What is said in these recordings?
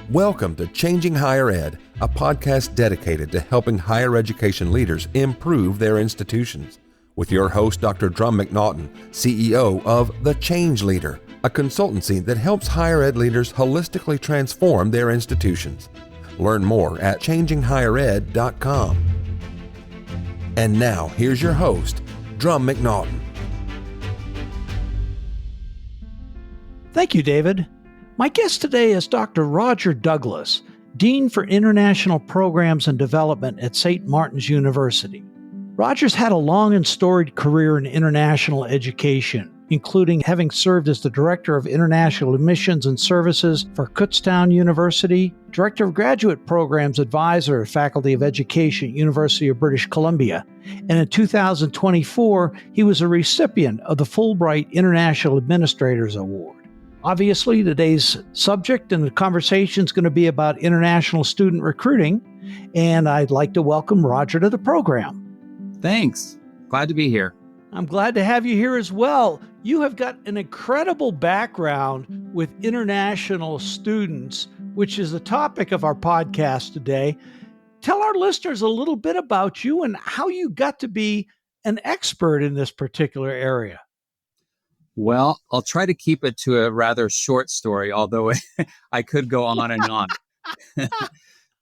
Welcome to Changing Higher Ed, a podcast dedicated to helping higher education leaders improve their institutions. With your host, Dr. Drumm McNaughton, CEO of The Change Leader, a consultancy that helps higher ed leaders holistically transform their institutions. Learn more at changinghighered.com. And now, here's your host, Drumm McNaughton. Thank you, David. My guest today is Dr. Roger Douglas, Dean for International Programs and Development at St. Martin's University. Roger's had a long and storied career in international education, including having served as the Director of International Admissions and Services for Kutztown University, Director of Graduate Programs Advisor at Faculty of Education, University of British Columbia, and in 2024, he was a recipient of the Fulbright International Administrators Award. Obviously, today's subject and the conversation is going to be about international student recruiting, and I'd like to welcome Roger to the program. Thanks. Glad to be here. I'm glad to have you here as well. You have got an incredible background with international students, which is the topic of our podcast today. Tell our listeners a little bit about you and how you got to be an expert in this particular area. Well, I'll try to keep it to a rather short story, although I could go on and on.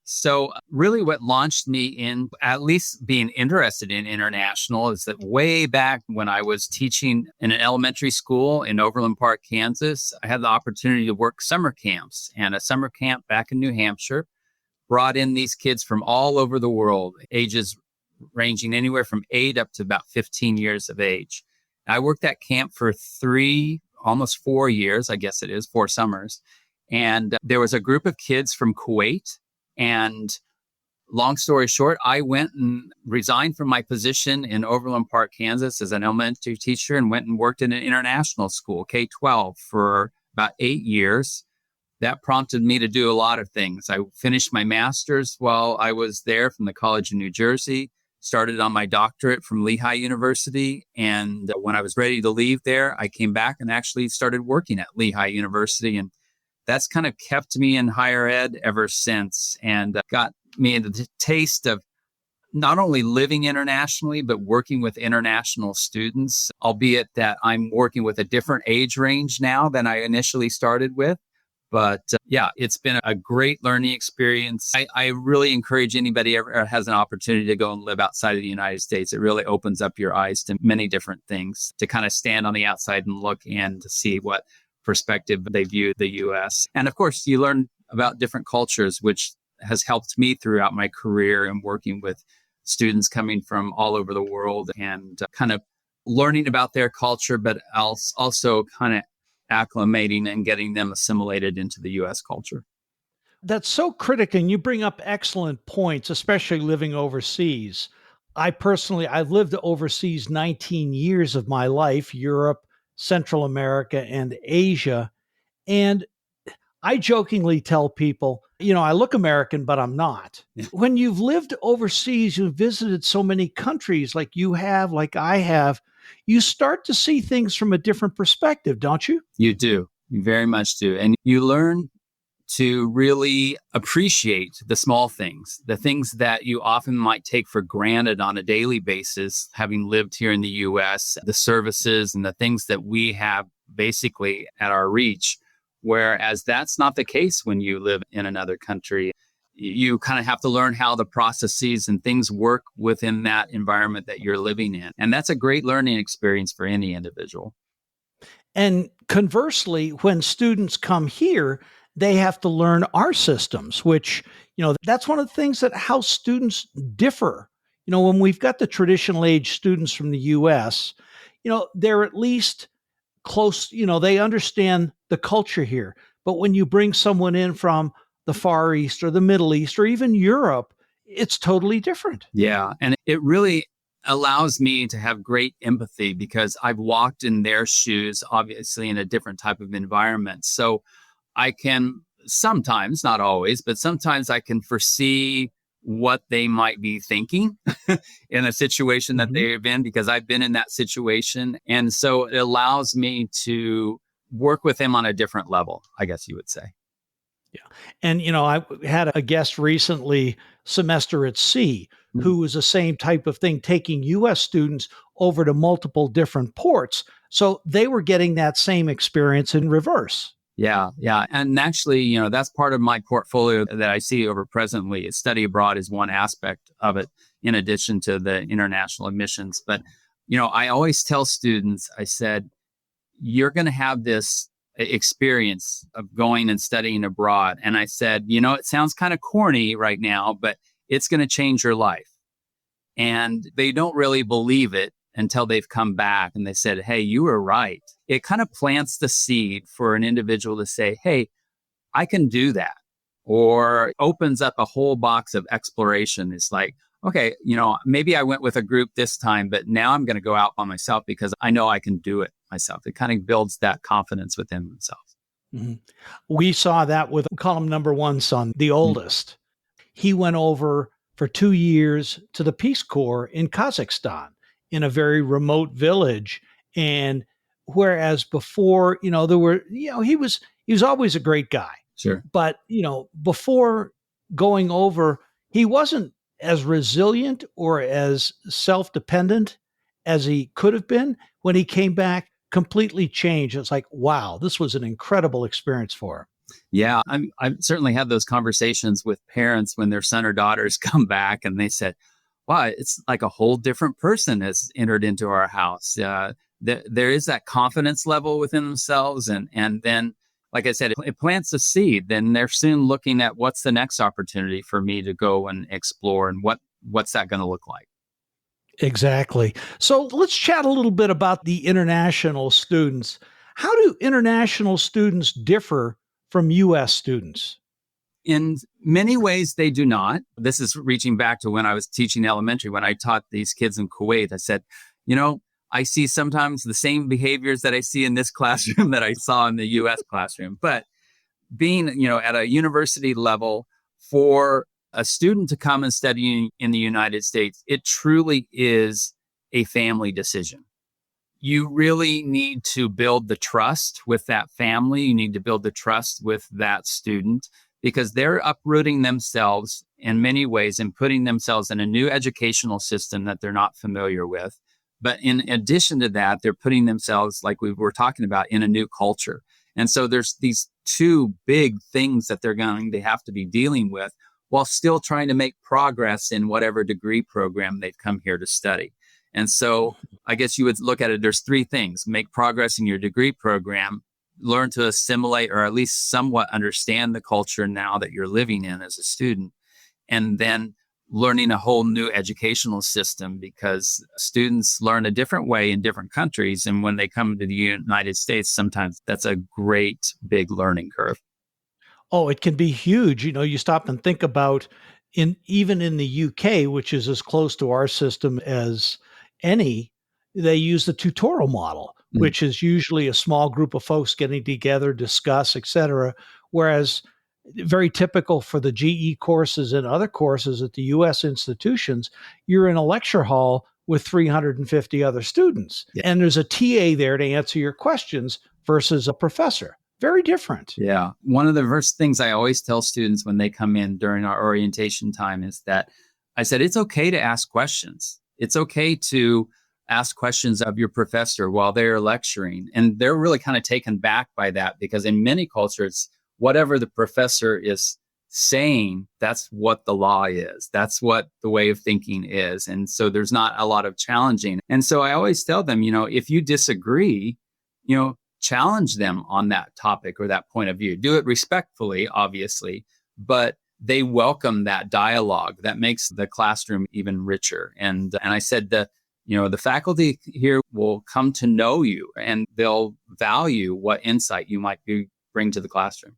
So really what launched me in at least being interested in international is that way back when I was teaching in an elementary school in Overland Park, Kansas, I had the opportunity to work summer camps, and a summer camp back in New Hampshire brought in these kids from all over the world, ages ranging anywhere from 8 up to about 15 years of age. I worked that camp for 3, almost 4 years, I guess it is, 4 summers. And there was a group of kids from Kuwait. And long story short, I went and resigned from my position in Overland Park, Kansas as an elementary teacher and went and worked in an international school, K-12, for about 8 years. That prompted me to do a lot of things. I finished my master's while I was there from the College of New Jersey. Started on my doctorate from Lehigh University. And when I was ready to leave there, I came back and actually started working at Lehigh University. And that's kind of kept me in higher ed ever since and got me into the taste of not only living internationally, but working with international students, albeit that I'm working with a different age range now than I initially started with. But yeah, it's been a great learning experience. I really encourage anybody ever has an opportunity to go and live outside of the United States. It really opens up your eyes to many different things, to kind of stand on the outside and look and to see what perspective they view the U.S. And of course, you learn about different cultures, which has helped me throughout my career and working with students coming from all over the world and kind of learning about their culture, but also kind of acclimating and getting them assimilated into the U.S. culture. That's so critical, and you bring up excellent points, especially living overseas. I've lived overseas 19 years of my life, Europe, Central America, and Asia. And I jokingly tell people, I look American, but I'm not. Yeah. When you've lived overseas, you've visited so many countries like you have, like I have, you start to see things from a different perspective, don't you? You do. You very much do. And you learn to really appreciate the small things, the things that you often might take for granted on a daily basis, having lived here in the U.S., the services and the things that we have basically at our reach, whereas that's not the case when you live in another country. You kind of have to learn how the processes and things work within that environment that you're living in. And that's a great learning experience for any individual. And conversely, when students come here, they have to learn our systems, which, that's one of the things that how students differ. When we've got the traditional age students from the U.S., they're at least close, they understand the culture here. But when you bring someone in from the Far East or the Middle East or even Europe, it's totally different. Yeah. And it really allows me to have great empathy because I've walked in their shoes, obviously in a different type of environment. So I can sometimes, not always, but sometimes I can foresee what they might be thinking in a situation that they've been, because I've been in that situation. And so it allows me to work with them on a different level, I guess you would say. And, I had a guest recently, semester at sea, Mm. who was the same type of thing, taking US students over to multiple different ports. So they were getting that same experience in reverse. Yeah, yeah. And actually, that's part of my portfolio that I see over presently. Study abroad is one aspect of it, in addition to the international admissions. But, I always tell students, I said, you're going to have this experience of going and studying abroad. And I said, it sounds kind of corny right now, but it's going to change your life. And they don't really believe it until they've come back and they said, hey, you were right. It kind of plants the seed for an individual to say, hey, I can do that. Or opens up a whole box of exploration. It's like, okay, maybe I went with a group this time, but now I'm going to go out by myself because I know I can do it myself. It kind of builds that confidence within themselves. Mm-hmm. We saw that with column number one son, the Mm. oldest. He went over for 2 years to the Peace Corps in Kazakhstan in a very remote village. And whereas before, there were, he was always a great guy. Sure. But, before going over, he wasn't as resilient or as self-dependent as he could have been. When he came back, completely changed. It's like, wow, this was an incredible experience for him. Yeah, I've certainly had those conversations with parents when their son or daughters come back and they said, wow, it's like a whole different person has entered into our house. There is that confidence level within themselves. And then, like I said, it plants a seed. Then they're soon looking at what's the next opportunity for me to go and explore and what's that going to look like. Exactly. So let's chat a little bit about the international students. How do international students differ from US students? In many ways, they do not. This is reaching back to when I was teaching elementary, when I taught these kids in Kuwait. I said, I see sometimes the same behaviors that I see in this classroom that I saw in the US classroom. But being, at a university level, for a student to come and study in the United States, it truly is a family decision. You really need to build the trust with that family. You need to build the trust with that student because they're uprooting themselves in many ways and putting themselves in a new educational system that they're not familiar with. But in addition to that, they're putting themselves, like we were talking about, in a new culture. And so there's these two big things that they're going to have to be dealing with while still trying to make progress in whatever degree program they've come here to study. And so I guess you would look at it, there's three things: make progress in your degree program, learn to assimilate or at least somewhat understand the culture now that you're living in as a student, and then learning a whole new educational system, because students learn a different way in different countries. And when they come to the United States, sometimes that's a great big learning curve. Oh, it can be huge. You stop and think about even in the UK, which is as close to our system as any, they use the tutorial model, Mm. which is usually a small group of folks getting together, discuss, etc. Whereas very typical for the GE courses and other courses at the US institutions, you're in a lecture hall with 350 other students. Yeah. And there's a TA there to answer your questions versus a professor. Very different. Yeah. One of the first things I always tell students when they come in during our orientation time is that I said, it's okay to ask questions. It's okay to ask questions of your professor while they're lecturing. And they're really kind of taken back by that, because in many cultures, whatever the professor is saying, that's what the law is. That's what the way of thinking is. And so there's not a lot of challenging. And so I always tell them, if you disagree, challenge them on that topic or that point of view. Do it respectfully, obviously, but they welcome that dialogue. That makes the classroom even richer. And I said that, the faculty here will come to know you and they'll value what insight you might bring to the classroom.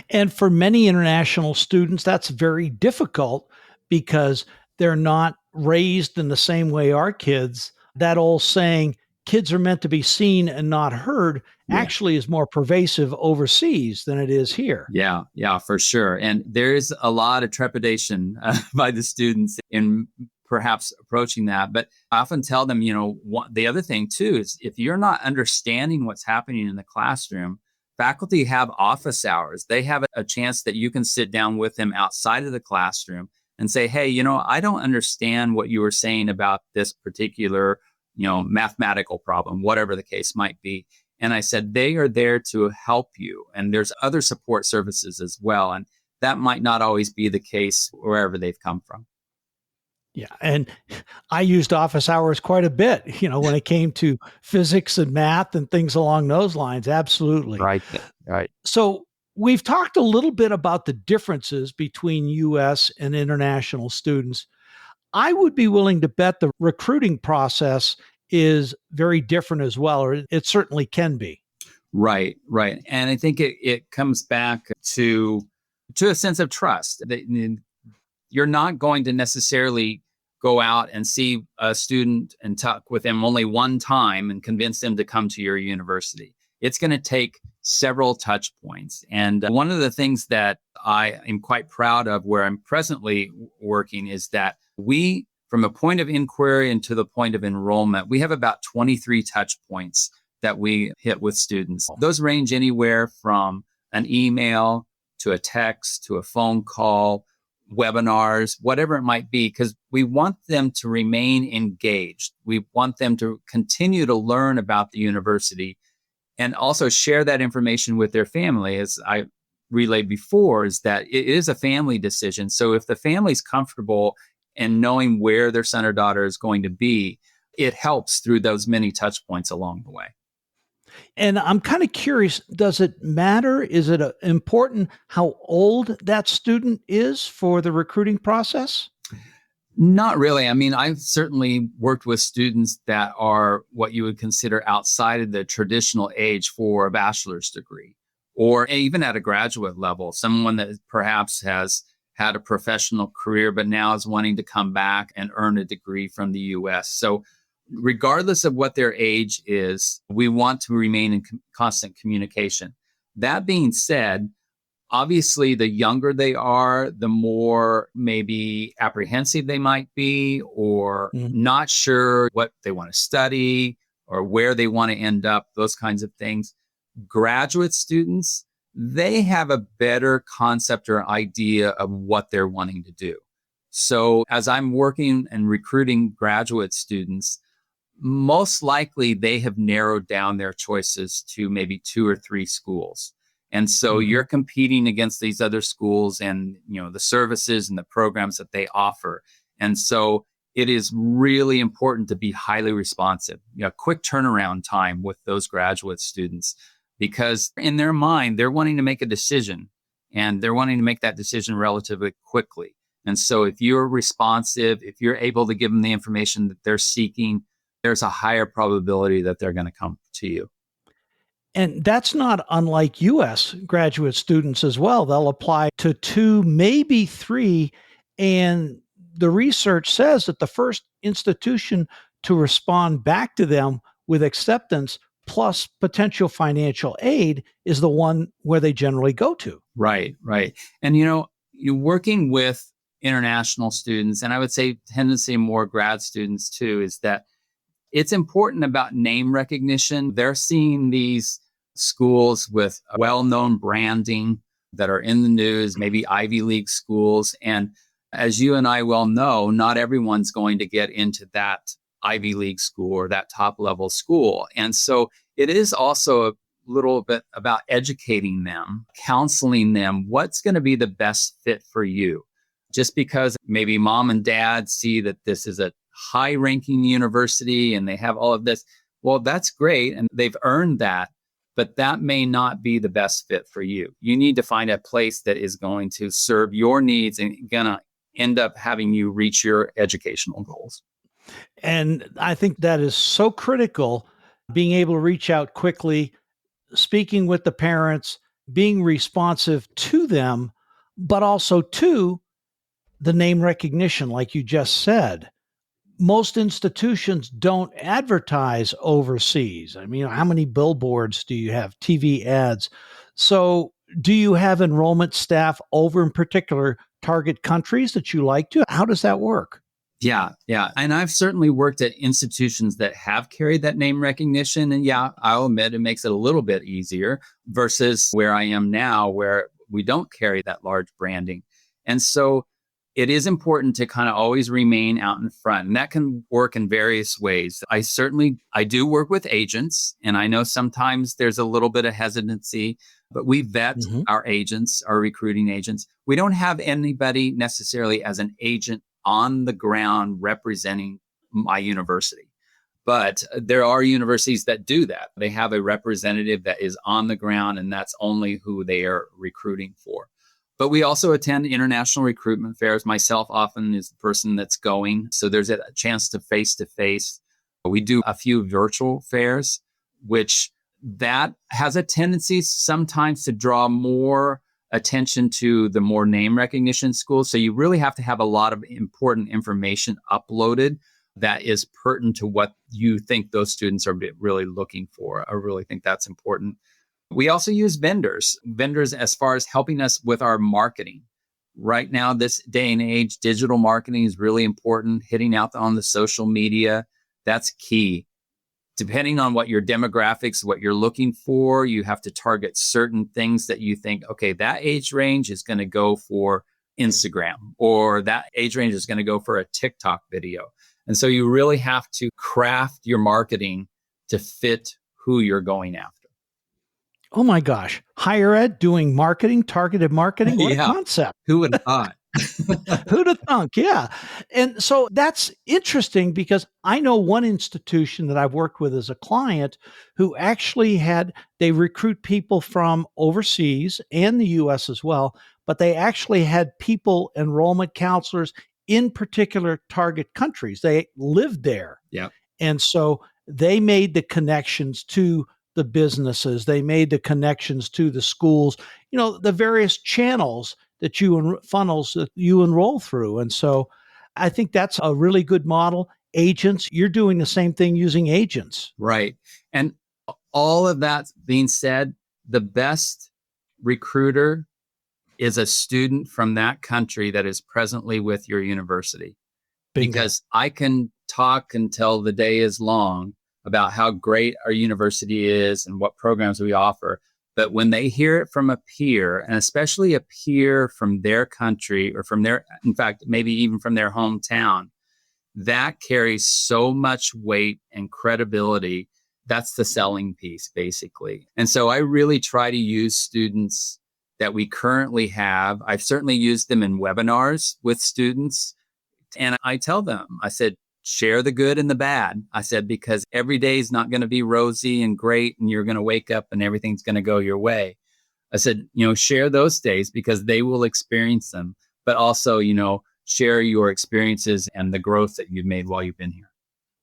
And for many international students, that's very difficult because they're not raised in the same way our kids. That old saying, kids are meant to be seen and not heard, actually is more pervasive overseas than it is here. Yeah, for sure. And there's a lot of trepidation by the students in perhaps approaching that. But I often tell them, the other thing too is if you're not understanding what's happening in the classroom, faculty have office hours. They have a chance that you can sit down with them outside of the classroom and say, hey, I don't understand what you were saying about this particular, mathematical problem, whatever the case might be. And I said, they are there to help you. And there's other support services as well. And that might not always be the case wherever they've come from. Yeah. And I used office hours quite a bit, when it came to physics and math and things along those lines. Absolutely. Right. Right. So we've talked a little bit about the differences between U.S. and international students. I would be willing to bet the recruiting process is very different as well, or it certainly can be. Right. And I think it comes back to a sense of trust. You're not going to necessarily go out and see a student and talk with them only one time and convince them to come to your university. It's going to take several touch points. And one of the things that I am quite proud of where I'm presently working is that we, from a point of inquiry and to the point of enrollment, we have about 23 touch points that we hit with students. Those range anywhere from an email to a text to a phone call, webinars, whatever it might be, because we want them to remain engaged. We want them to continue to learn about the university and also share that information with their family. As I relayed before, is that it is a family decision. So if the family's comfortable in knowing where their son or daughter is going to be, it helps through those many touch points along the way. And I'm kind of curious, does it matter? Is it important how old that student is for the recruiting process? Not really. I mean, I've certainly worked with students that are what you would consider outside of the traditional age for a bachelor's degree, or even at a graduate level, someone that perhaps has had a professional career, but now is wanting to come back and earn a degree from the U.S. So regardless of what their age is, we want to remain in constant communication. That being said, obviously, the younger they are, the more maybe apprehensive they might be, or not sure what they want to study or where they want to end up, those kinds of things. Graduate students, they have a better concept or idea of what they're wanting to do. So as I'm working and recruiting graduate students, most likely they have narrowed down their choices to maybe 2 or 3 schools. And so you're competing against these other schools and, the services and the programs that they offer. And so it is really important to be highly responsive, quick turnaround time with those graduate students, because in their mind, they're wanting to make a decision and they're wanting to make that decision relatively quickly. And so if you're responsive, if you're able to give them the information that they're seeking, there's a higher probability that they're going to come to you. And that's not unlike U.S. graduate students as well. They'll apply to 2, maybe 3. And the research says that the first institution to respond back to them with acceptance plus potential financial aid is the one where they generally go to. Right. And, you're working with international students, and I would say tendency more grad students too, is that it's important about name recognition. They're seeing these schools with well-known branding that are in the news, maybe Ivy League schools. And as you and I well know, not everyone's going to get into that Ivy League school or that top level school. And so it is also a little bit about educating them, counseling them, what's going to be the best fit for you. Just because maybe mom and dad see that this is a high-ranking university and they have all of this, well, that's great, and they've earned that, but that may not be the best fit for you. You need to find a place that is going to serve your needs and going to end up having you reach your educational goals. And I think that is so critical, being able to reach out quickly, speaking with the parents, being responsive to them, but also to the name recognition, like you just said. Most institutions don't advertise overseas. I mean, how many billboards do you have, TV ads? So do you have enrollment staff over in particular target countries that you like to? How does that work? Yeah, yeah. And I've certainly worked at institutions that have carried that name recognition. And yeah, I'll admit it makes it a little bit easier versus where I am now, where we don't carry that large branding. And so it is important to kind of always remain out in front. And that can work in various ways. I do work with agents, and I know sometimes there's a little bit of hesitancy, but we vet Mhm. our agents, our recruiting agents. We don't have anybody necessarily as an agent on the ground representing my university. But there are universities that do that. They have a representative that is on the ground, and that's only who they are recruiting for. But we also attend international recruitment fairs. Myself often is the person that's going. So there's a chance to face. We do a few virtual fairs, which that has a tendency sometimes to draw more attention to the more name recognition schools. So you really have to have a lot of important information uploaded that is pertinent to what you think those students are really looking for. I really think that's important. We also use vendors as far as helping us with our marketing. Right now, this day and age, digital marketing is really important. Hitting out on the social media, that's key. Depending on what your demographics, what you're looking for, you have to target certain things that you think, okay, that age range is going to go for Instagram, or that age range is going to go for a TikTok video. And so you really have to craft your marketing to fit who you're going after. Oh my gosh. Higher ed doing marketing, targeted marketing. What a Yeah. concept. Who would have thought? Who'd have thunk? Yeah. And so that's interesting because I know one institution that I've worked with as a client who actually they recruit people from overseas and the US as well, but they actually had people, enrollment counselors in particular target countries. They lived there. Yeah. And so they made the connections to the businesses, they made the connections to the schools, the various channels that funnels that you enroll through. And so I think that's a really good model. Agents, you're doing the same thing using agents. Right. And all of that being said, the best recruiter is a student from that country that is presently with your university. Bingo. Because I can talk until the day is long about how great our university is and what programs we offer. But when they hear it from a peer, and especially a peer from their country or in fact, maybe even from their hometown, that carries so much weight and credibility. That's the selling piece, basically. And so I really try to use students that we currently have. I've certainly used them in webinars with students. And I tell them, I said, share the good and the bad. I said, because every day is not going to be rosy and great and you're going to wake up and everything's going to go your way. I said, share those days because they will experience them, but also, share your experiences and the growth that you've made while you've been here.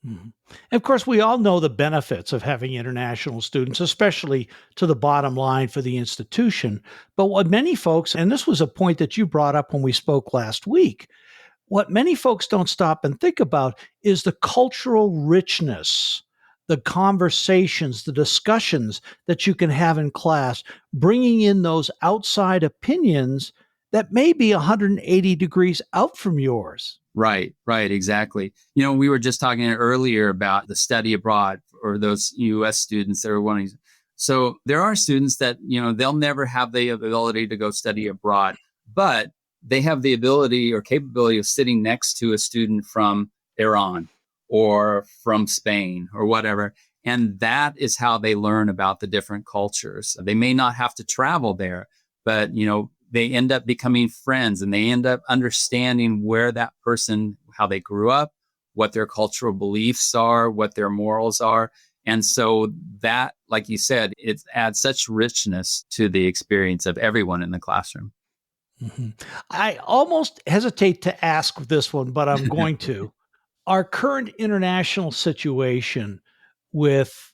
Mm-hmm. And of course, we all know the benefits of having international students, especially to the bottom line for the institution. But what many folks, and this was a point that you brought up when we spoke last week, what many folks don't stop and think about is the cultural richness, the conversations, the discussions that you can have in class, bringing in those outside opinions that may be 180 degrees out from yours. Right, exactly. We were just talking earlier about the study abroad or those U.S. students that are wanting. So there are students that, they'll never have the ability to go study abroad, but they have the ability or capability of sitting next to a student from Iran or from Spain or whatever. And that is how they learn about the different cultures. They may not have to travel there, but, they end up becoming friends and they end up understanding where that person, how they grew up, what their cultural beliefs are, what their morals are. And so that, like you said, it adds such richness to the experience of everyone in the classroom. Mm-hmm. I almost hesitate to ask this one, but I'm going to. Our current international situation with,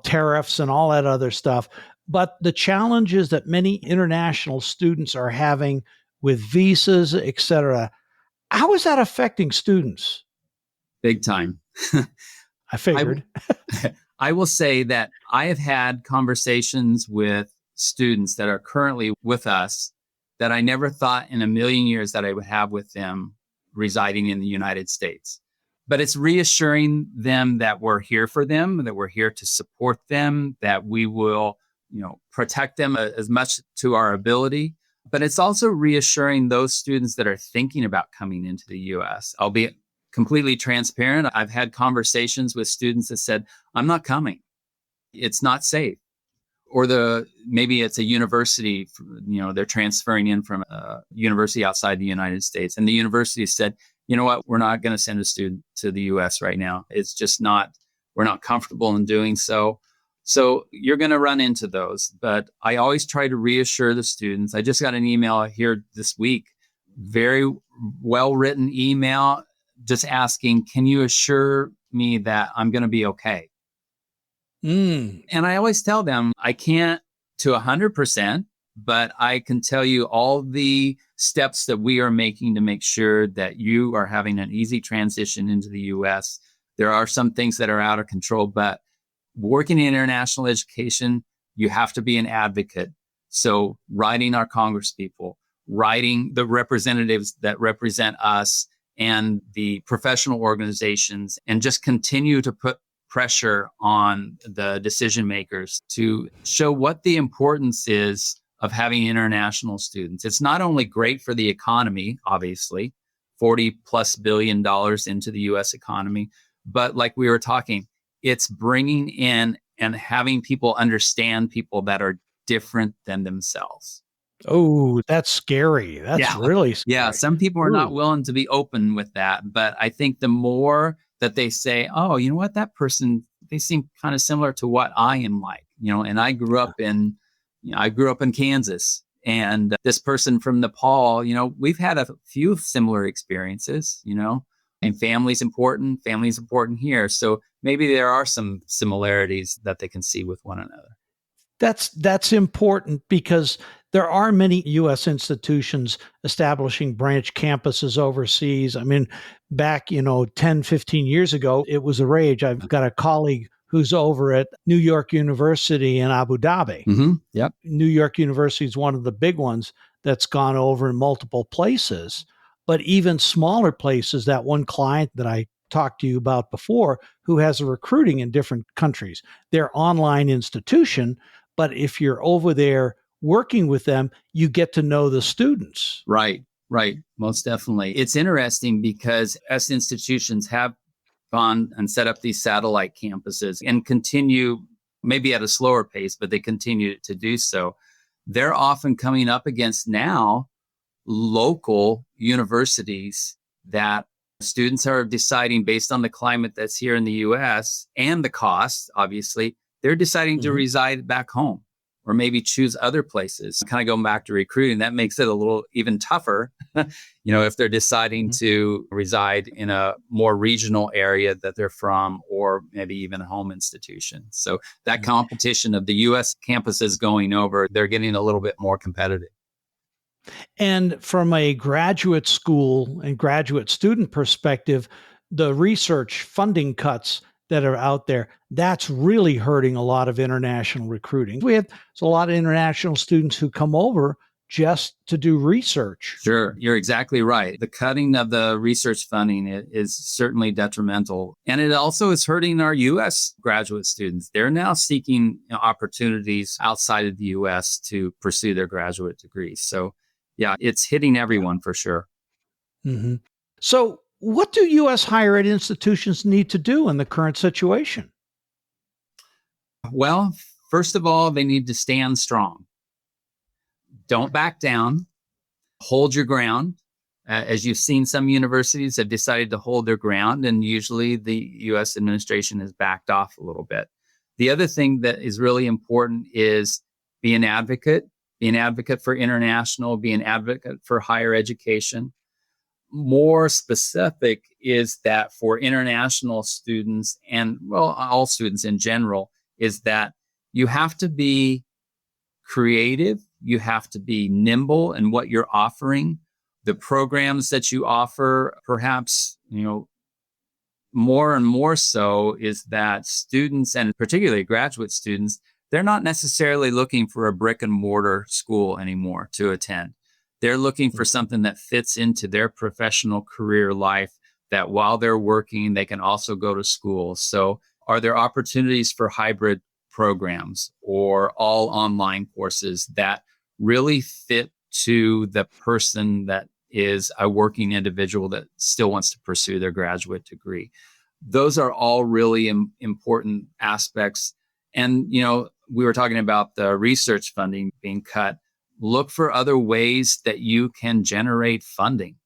tariffs and all that other stuff, but the challenges that many international students are having with visas, et cetera, how is that affecting students? Big time. I figured. I will say that I have had conversations with students that are currently with us that I never thought in a million years that I would have with them residing in the United States. But it's reassuring them that we're here for them, that we're here to support them, that we will, protect them as much to our ability. But it's also reassuring those students that are thinking about coming into the U.S. I'll be completely transparent. I've had conversations with students that said, I'm not coming. It's not safe. Or maybe it's a university, they're transferring in from a university outside the United States. And the university said, you know what, we're not going to send a student to the U.S. right now. It's just we're not comfortable in doing so. So you're going to run into those. But I always try to reassure the students. I just got an email here this week, very well-written email, just asking, can you assure me that I'm going to be okay? And I always tell them, I can't to 100%, but I can tell you all the steps that we are making to make sure that you are having an easy transition into the U.S. There are some things that are out of control, but working in international education, you have to be an advocate. So writing our congresspeople, writing the representatives that represent us and the professional organizations, and just continue to put pressure on the decision makers to show what the importance is of having international students. It's not only great for the economy, obviously, $40+ billion into the US economy, but like we were talking, it's bringing in and having people understand people that are different than themselves. Oh, that's scary. That's really scary. Yeah, some people are not willing to be open with that. But I think the more that they say, oh, you know what, that person, they seem kind of similar to what I am like, and I grew up in Kansas, and this person from Nepal, we've had a few similar experiences, and family's important here. So maybe there are some similarities that they can see with one another. That's important because there are many U.S. institutions establishing branch campuses overseas. I mean, back, 10, 15 years ago, it was a rage. I've got a colleague who's over at New York University in Abu Dhabi. Mm-hmm. Yep. New York University is one of the big ones that's gone over in multiple places, but even smaller places. That one client that I talked to you about before, who has a recruiting in different countries, they're online institution. But if you're over there working with them, you get to know the students. Right. Most definitely. It's interesting because as institutions have gone and set up these satellite campuses and continue, maybe at a slower pace, but they continue to do so, they're often coming up against now local universities that students are deciding based on the climate that's here in the US and the cost, obviously, they're deciding to reside back home or maybe choose other places. Kind of going back to recruiting, that makes it a little even tougher, if they're deciding to reside in a more regional area that they're from, or maybe even a home institution. So that competition of the US campuses going over, they're getting a little bit more competitive. And from a graduate school and graduate student perspective, the research funding cuts that are out there, that's really hurting a lot of international recruiting. There's a lot of international students who come over just to do research. Sure, you're exactly right. The cutting of the research funding is certainly detrimental. And it also is hurting our U.S. graduate students. They're now seeking opportunities outside of the U.S. to pursue their graduate degrees. So yeah, it's hitting everyone for sure. Mm-hmm. So what do U.S. higher ed institutions need to do in the current situation? Well, first of all, they need to stand strong. Don't back down. Hold your ground. As you've seen, some universities have decided to hold their ground, and usually the U.S. administration has backed off a little bit. The other thing that is really important is be an advocate for international, be an advocate for higher education. More specific is that for international students and, well, all students in general, is that you have to be creative. You have to be nimble in what you're offering. The programs that you offer, perhaps, more and more so, is that students, and particularly graduate students, they're not necessarily looking for a brick and mortar school anymore to attend. They're looking for something that fits into their professional career life, that while they're working, they can also go to school. So are there opportunities for hybrid programs or all online courses that really fit to the person that is a working individual that still wants to pursue their graduate degree? Those are all really important aspects. And, we were talking about the research funding being cut. Look for other ways that you can generate funding,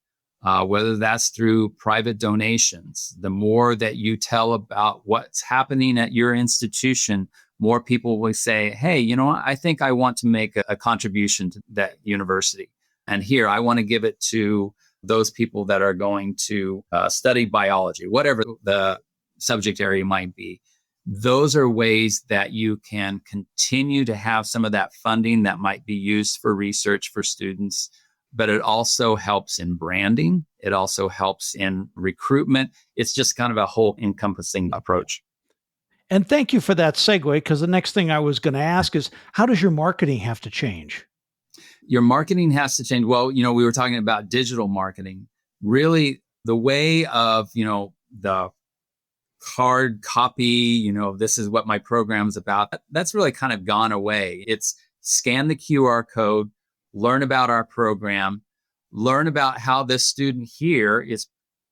whether that's through private donations. The more that you tell about what's happening at your institution, more people will say, hey, I think I want to make a contribution to that university. And here, I want to give it to those people that are going to study biology, whatever the subject area might be. Those are ways that you can continue to have some of that funding that might be used for research for students, but it also helps in branding. It also helps in recruitment. It's just kind of a whole encompassing approach. And thank you for that segue, because the next thing I was going to ask is, how does your marketing have to change? Your marketing has to change. Well, we were talking about digital marketing. Really, the way of, the hard copy, this is what my program's about, that's really kind of gone away. It's scan the QR code, learn about our program, learn about how this student here is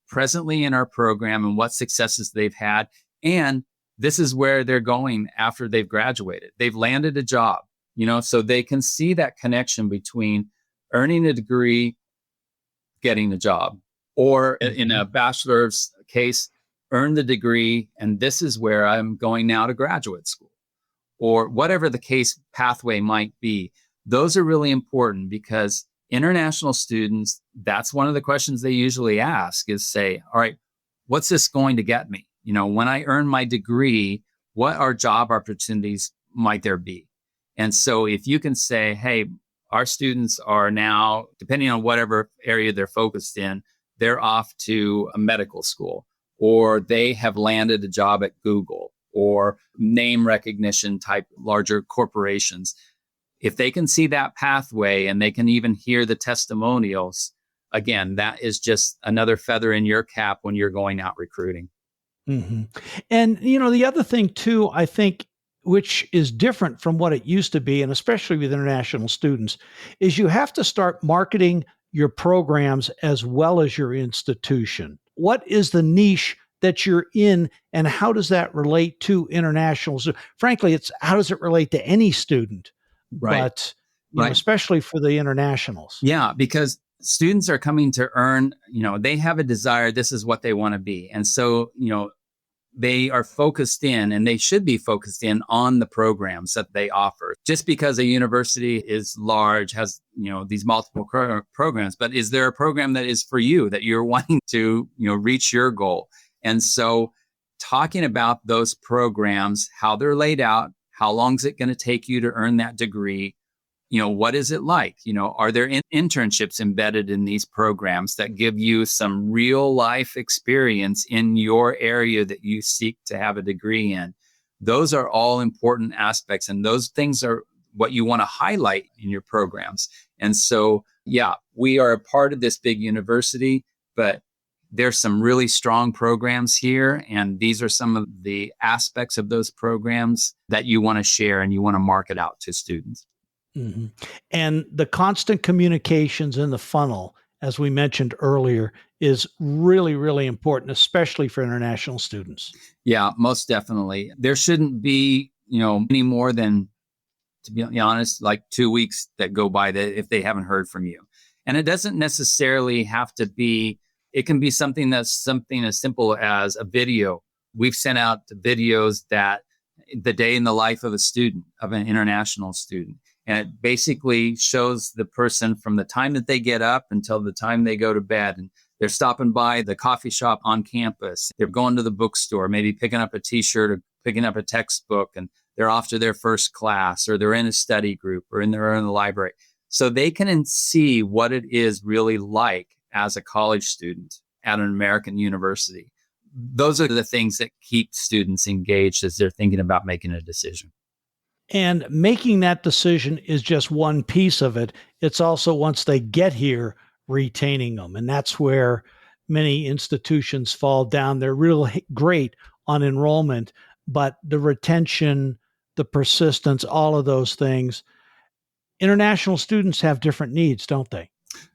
presently in our program and what successes they've had. And this is where they're going after they've graduated. They've landed a job, so they can see that connection between earning a degree, getting a job, or in a bachelor's case, earn the degree, and this is where I'm going now to graduate school, or whatever the case pathway might be. Those are really important because international students, that's one of the questions they usually ask is say, all right, what's this going to get me? When I earn my degree, what are job opportunities might there be? And so if you can say, hey, our students are now, depending on whatever area they're focused in, they're off to a medical school, or they have landed a job at Google or name recognition type larger corporations. If they can see that pathway and they can even hear the testimonials, again, that is just another feather in your cap when you're going out recruiting. Mm-hmm. And, the other thing too, I think, which is different from what it used to be, and especially with international students, is you have to start marketing your programs as well as your institution. What is the niche that you're in, and how does that relate to internationals? Frankly, it's how does it relate to any student, right? But especially for the internationals. Yeah, because students are coming to earn, they have a desire, this is what they want to be. And so, they are focused in, and they should be focused in on the programs that they offer. Just because a university is large, has, these multiple programs, but is there a program that is for you that you're wanting to, reach your goal? And so talking about those programs, how they're laid out, how long is it going to take you to earn that degree? What is it like? Are there internships embedded in these programs that give you some real life experience in your area that you seek to have a degree in? Those are all important aspects, and those things are what you want to highlight in your programs. And so, yeah, we are a part of this big university, but there's some really strong programs here, and these are some of the aspects of those programs that you want to share and you want to market out to students. Mm-hmm. And the constant communications in the funnel, as we mentioned earlier, is really, really important, especially for international students. Yeah, most definitely. There shouldn't be, any more than, to be honest, like 2 weeks that go by that if they haven't heard from you. And it doesn't necessarily have to be, it can be something as simple as a video. We've sent out videos that the day in the life of a student, of an international student. And it basically shows the person from the time that they get up until the time they go to bed. And they're stopping by the coffee shop on campus. They're going to the bookstore, maybe picking up a t-shirt or picking up a textbook, and they're off to their first class, or they're in a study group, or they're in the library. So they can see what it is really like as a college student at an American university. Those are the things that keep students engaged as they're thinking about making a decision. And making that decision is just one piece of it. It's also, once they get here, retaining them. And that's where many institutions fall down. They're real great on enrollment, but the retention, the persistence, all of those things. International students have different needs, don't they?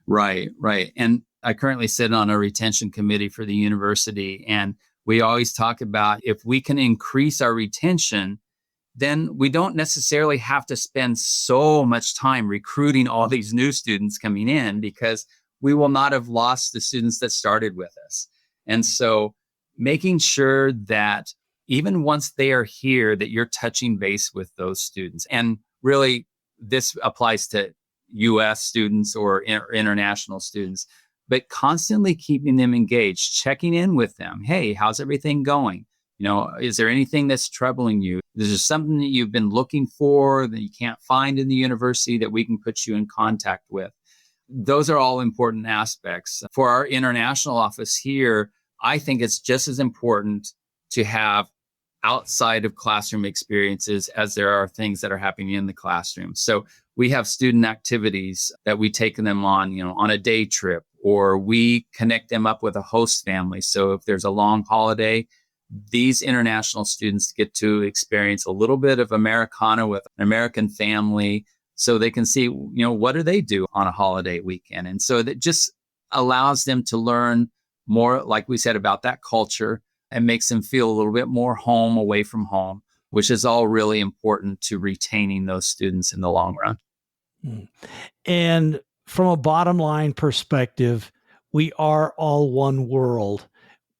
Right, right. And I currently sit on a retention committee for the university. And we always talk about, if we can increase our retention, then we don't necessarily have to spend so much time recruiting all these new students coming in, because we will not have lost the students that started with us. And so making sure that even once they are here, that you're touching base with those students. And really, this applies to US students or international students, but constantly keeping them engaged, checking in with them. Hey, how's everything going? Is there anything that's troubling you? Is there something that you've been looking for that you can't find in the university that we can put you in contact with? Those are all important aspects. For our international office here, I think it's just as important to have outside of classroom experiences as there are things that are happening in the classroom. So we have student activities that we take them on a day trip, or we connect them up with a host family. So if there's a long holiday, these international students get to experience a little bit of Americana with an American family, so they can see, what do they do on a holiday weekend? And so that just allows them to learn more, like we said, about that culture, and makes them feel a little bit more home away from home, which is all really important to retaining those students in the long run. And from a bottom line perspective, we are all one world,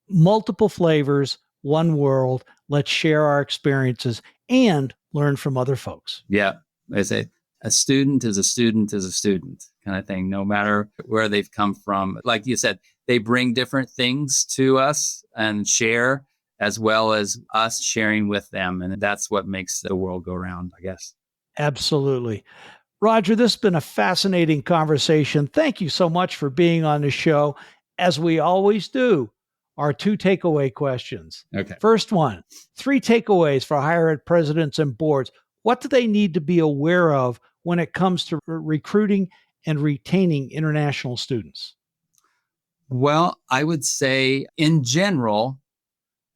multiple flavors, one world. Let's share our experiences and learn from other folks. Yeah. I say a student is a student is a student kind of thing, no matter where they've come from. Like you said, they bring different things to us and share, as well as us sharing with them. And that's what makes the world go round, I guess. Absolutely. Roger, this has been a fascinating conversation. Thank you so much for being on the show. As we always do, our 2 takeaway questions. Okay. First one, 3 takeaways for higher ed presidents and boards. What do they need to be aware of when it comes to recruiting and retaining international students? Well, I would say in general,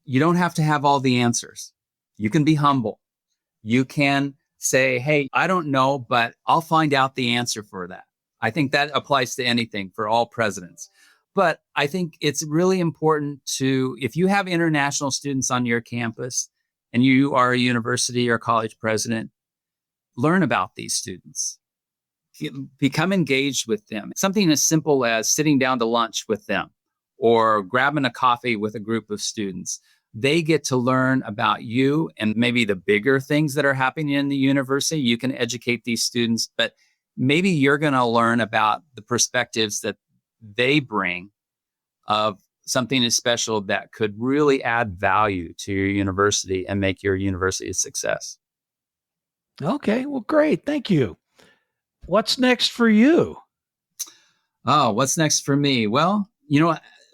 you don't have to have all the answers. You can be humble. You can say, hey, I don't know, but I'll find out the answer for that. I think that applies to anything for all presidents. But I think it's really important to, if you have international students on your campus and you are a university or college president, learn about these students. Become engaged with them. Something as simple as sitting down to lunch with them or grabbing a coffee with a group of students. They get to learn about you and maybe the bigger things that are happening in the university. You can educate these students, but maybe you're going to learn about the perspectives that they bring of something as special that could really add value to your university and make your university a success. Okay, well, great. Thank you. What's next for you? Oh, what's next for me? Well,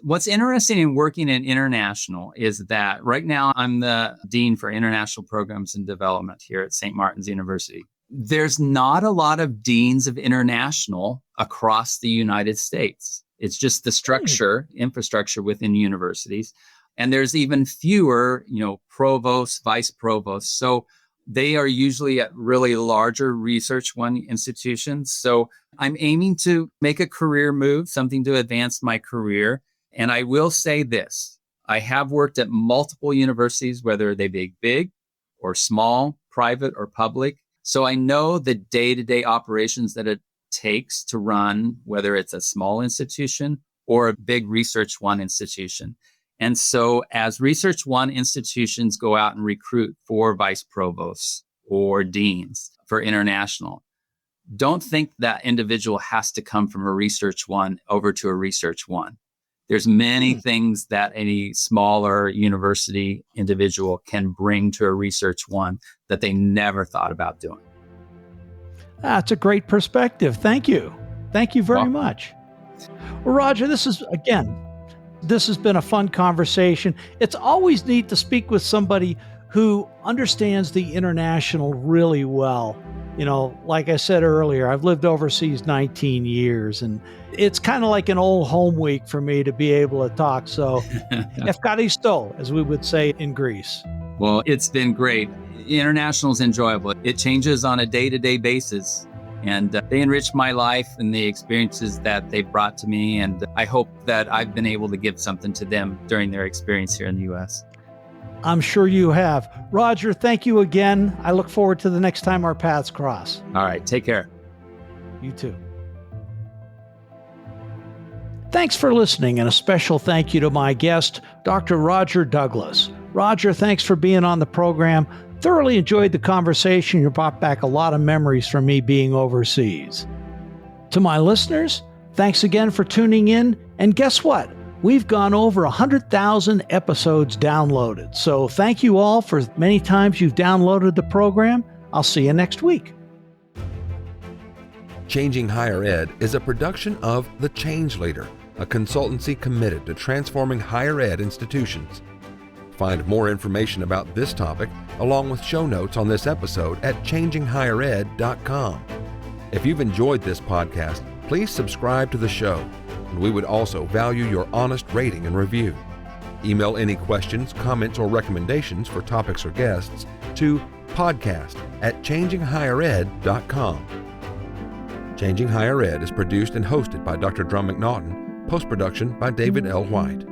what's interesting in working in international is that right now I'm the Dean for International Programs and Development here at St. Martin's University. There's not a lot of deans of international across the United States. It's just the infrastructure within universities. And there's even fewer, provosts, vice provosts. So they are usually at really larger research one institutions. So I'm aiming to make a career move, something to advance my career. And I will say this, I have worked at multiple universities, whether they be big or small, private or public. So I know the day-to-day operations that it takes to run, whether it's a small institution or a big Research One institution. And so as Research One institutions go out and recruit for vice provosts or deans for international, don't think that individual has to come from a Research One over to a Research One. There's many things that any smaller university individual can bring to a Research One that they never thought about doing. That's a great perspective. Thank you. Thank you very much. Well, Roger, this has been a fun conversation. It's always neat to speak with somebody who understands the international really well. You know, like I said earlier, I've lived overseas 19 years, and it's kind of like an old home week for me to be able to talk. So, efkaristo, as we would say in Greece. Well, it's been great. International is enjoyable. It changes on a day-to-day basis. And they enrich my life and the experiences that they've brought to me. And I hope that I've been able to give something to them during their experience here in the U.S. I'm sure you have. Roger, thank you again. I look forward to the next time our paths cross. All right, take care. You too. Thanks for listening, and a special thank you to my guest, Dr. Roger Douglas. Roger, thanks for being on the program. Thoroughly enjoyed the conversation. You brought back a lot of memories from me being overseas. To my listeners, thanks again for tuning in. And guess what? We've gone over 100,000 episodes downloaded. So thank you all for many times you've downloaded the program. I'll see you next week. Changing Higher Ed is a production of The Change Leader, a consultancy committed to transforming higher ed institutions. Find more information about this topic, along with show notes on this episode at changinghighered.com. If you've enjoyed this podcast, please subscribe to the show, and we would also value your honest rating and review. Email any questions, comments, or recommendations for topics or guests to podcast@changinghighered.com. Changing Higher Ed is produced and hosted by Dr. Drumm McNaughton, post-production by David L. White.